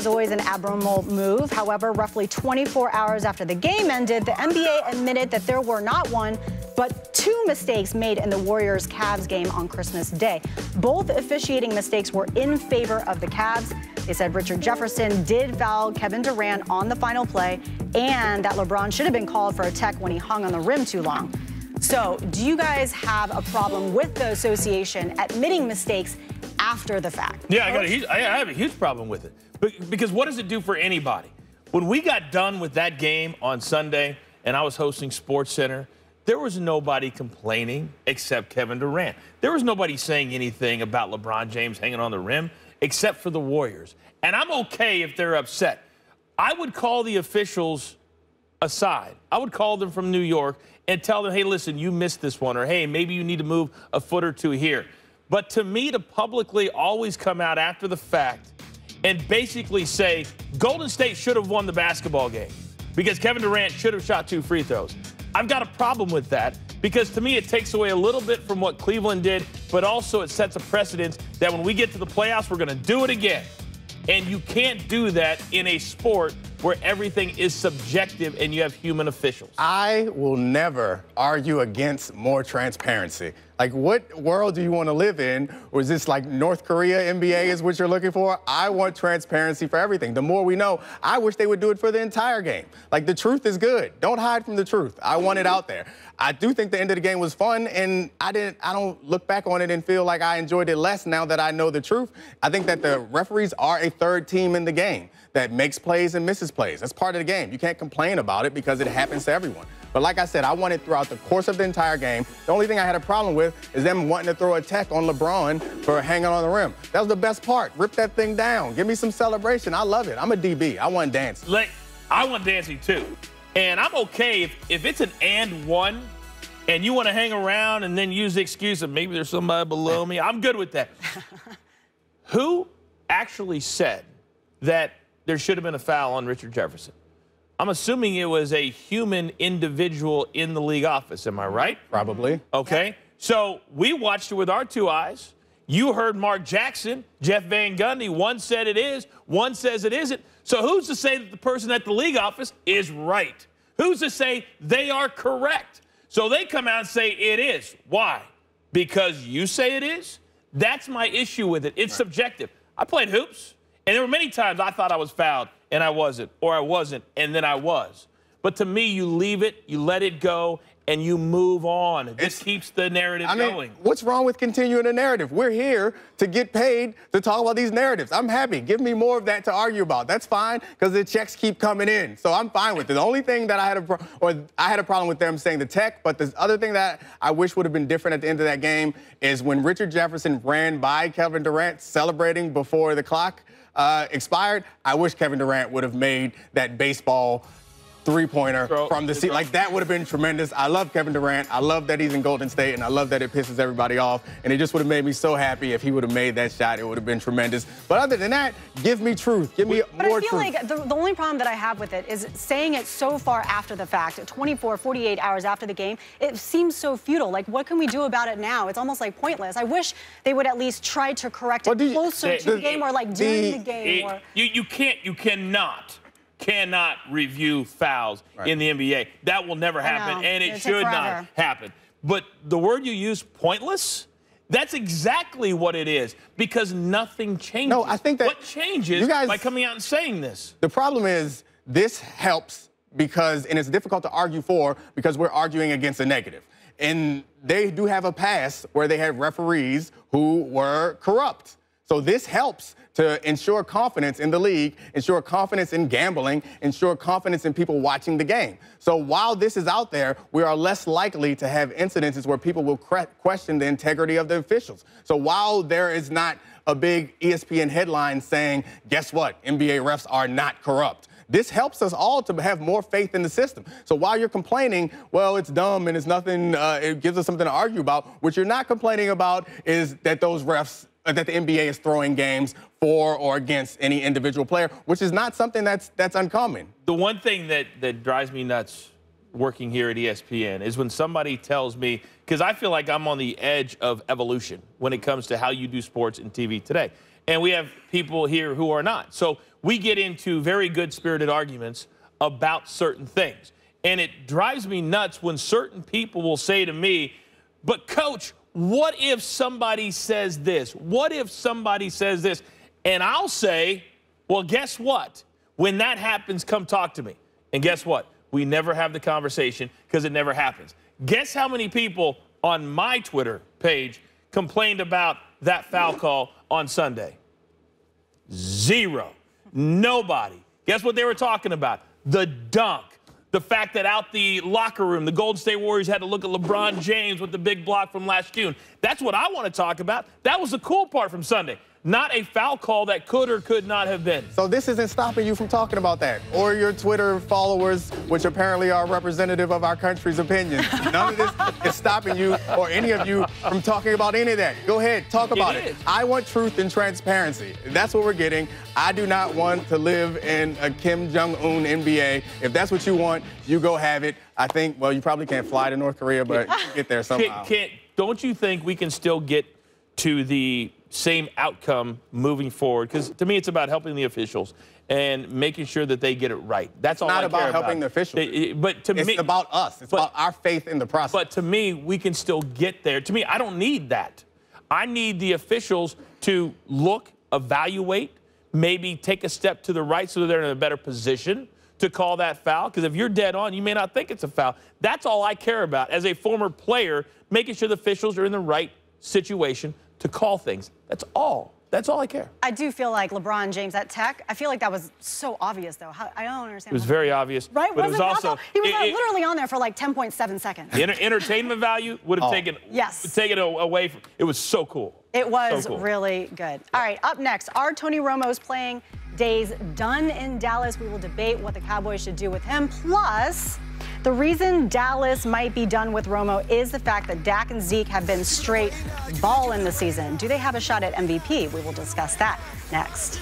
Is always an abnormal move. However, roughly 24 hours after the game ended, the NBA admitted that there were not one, but two mistakes made in the Warriors-Cavs game on Christmas Day. Both officiating mistakes were in favor of the Cavs. They said Richard Jefferson did foul Kevin Durant on the final play, and that LeBron should have been called for a tech when he hung on the rim too long. So, do you guys have a problem with the association admitting mistakes after the fact? Yeah, I have a huge problem with it. Because what does it do for anybody? When we got done with that game on Sunday and I was hosting SportsCenter, there was nobody complaining except Kevin Durant. There was nobody saying anything about LeBron James hanging on the rim except for the Warriors. And I'm okay if they're upset. I would call the officials aside. I would call them from New York and tell them, hey, listen, you missed this one, or hey, maybe you need to move a foot or two here. But to me, to publicly always come out after the fact and basically say Golden State should have won the basketball game because Kevin Durant should have shot 2 free throws. I've got a problem with that because to me it takes away a little bit from what Cleveland did, but also it sets a precedent that when we get to the playoffs, we're going to do it again. And you can't do that in a sport where everything is subjective and you have human officials. I will never argue against more transparency. Like, what world do you want to live in? Or is this like North Korea NBA is what you're looking for? I want transparency for everything. The more we know, I wish they would do it for the entire game. Like, the truth is good. Don't hide from the truth. I want it out there. I do think the end of the game was fun, and I don't look back on it and feel like I enjoyed it less now that I know the truth. I think that the referees are a third team in the game that makes plays and misses plays. That's part of the game. You can't complain about it because it happens to everyone. But like I said, I want it throughout the course of the entire game. The only thing I had a problem with is them wanting to throw a tech on LeBron for hanging on the rim. That was the best part. Rip that thing down. Give me some celebration. I love it. I'm a DB. I want dancing. I want dancing too. And I'm okay if it's an and one and you want to hang around and then use the excuse of maybe there's somebody below me. I'm good with that. Who actually said that there should have been a foul on Richard Jefferson? I'm assuming it was a human individual in the league office. Am I right? Probably. Okay. Yep. So we watched it with our 2 eyes. You heard Mark Jackson, Jeff Van Gundy. One said it is, one says it isn't. So who's to say that the person at the league office is right? Who's to say they are correct? So they come out and say it is. Why? Because you say it is? That's my issue with it. It's subjective. I played hoops, and there were many times I thought I was fouled, and I wasn't, or I wasn't, and then I was. But to me, you leave it, you let it go, and you move on. This keeps the narrative going. What's wrong with continuing the narrative? We're here to get paid to talk about these narratives. I'm happy. Give me more of that to argue about. That's fine, because the checks keep coming in. So I'm fine with it. The only thing that I had a problem with them saying the tech, but the other thing that I wish would have been different at the end of that game is when Richard Jefferson ran by Kevin Durant celebrating before the clock expired. I wish Kevin Durant would have made that baseball three-pointer from the seat. Like, that would have been tremendous. I love Kevin Durant. I love that he's in Golden State, and I love that it pisses everybody off. And it just would have made me so happy if he would have made that shot. It would have been tremendous. But other than that, give me truth. Give me more truth. But I feel like the only problem that I have with it is saying it so far after the fact, 24, 48 hours after the game, it seems so futile. Like, what can we do about it now? It's almost like pointless. I wish they would at least try to correct it closer to the game, or like during the game. You cannot review fouls in the NBA. That will never happen, and it should not happen. But the word you use, pointless, that's exactly what it is, because nothing changes. No, I think that what changes by coming out and saying this? The problem is this helps because, and it's difficult to argue for, because we're arguing against a negative. And they do have a past where they had referees who were corrupt. So this helps to ensure confidence in the league, ensure confidence in gambling, ensure confidence in people watching the game. So while this is out there, we are less likely to have incidences where people will question the integrity of the officials. So while there is not a big ESPN headline saying, guess what, NBA refs are not corrupt, this helps us all to have more faith in the system. So while you're complaining, well, it's dumb and it's nothing, it gives us something to argue about, what you're not complaining about is that those refs, that the NBA is throwing games for or against any individual player, which is not something that's uncommon. The one thing that drives me nuts working here at ESPN is when somebody tells me, because I feel like I'm on the edge of evolution when it comes to how you do sports and TV today. And we have people here who are not. So we get into very good-spirited arguments about certain things. And it drives me nuts when certain people will say to me, but Coach, what if somebody says this? What if somebody says this? And I'll say, well, guess what? When that happens, come talk to me. And guess what? We never have the conversation because it never happens. Guess how many people on my Twitter page complained about that foul call on Sunday? 0. Nobody. Guess what they were talking about? The dunk. The fact that out the locker room, the Golden State Warriors had to look at LeBron James with the big block from last June. That's what I want to talk about. That was the cool part from Sunday. Not a foul call that could or could not have been. So this isn't stopping you from talking about that, or your Twitter followers, which apparently are representative of our country's opinions. None of this is stopping you or any of you from talking about any of that. Go ahead, talk about it. I want truth and transparency. That's what we're getting. I do not want to live in a Kim Jong-un NBA. If that's what you want, you go have it. I think, well, you probably can't fly to North Korea, but you can get there somehow. Don't you think we can still get to the same outcome moving forward? Because to me, it's about helping the officials and making sure that they get it right. That's all I care about. It's not about helping the officials. It's about us. It's about our faith in the process. But to me, we can still get there. To me, I don't need that. I need the officials to look, evaluate, maybe take a step to the right so that they're in a better position to call that foul. Because if you're dead on, you may not think it's a foul. That's all I care about as a former player, making sure the officials are in the right situation to call things. That's all. That's all I care. I do feel like LeBron James at Tech, I feel like that was so obvious, though. I don't understand. It was very obvious. Right? But it was also... He was literally on there for like 10.7 seconds. The entertainment value would have taken it away from... It was so cool. It was so cool. really good. All right, up next, are Tony Romo's playing days done in Dallas? We will debate what the Cowboys should do with him. Plus, the reason Dallas might be done with Romo is the fact that Dak and Zeke have been straight ball in the season. Do they have a shot at MVP? We will discuss that next.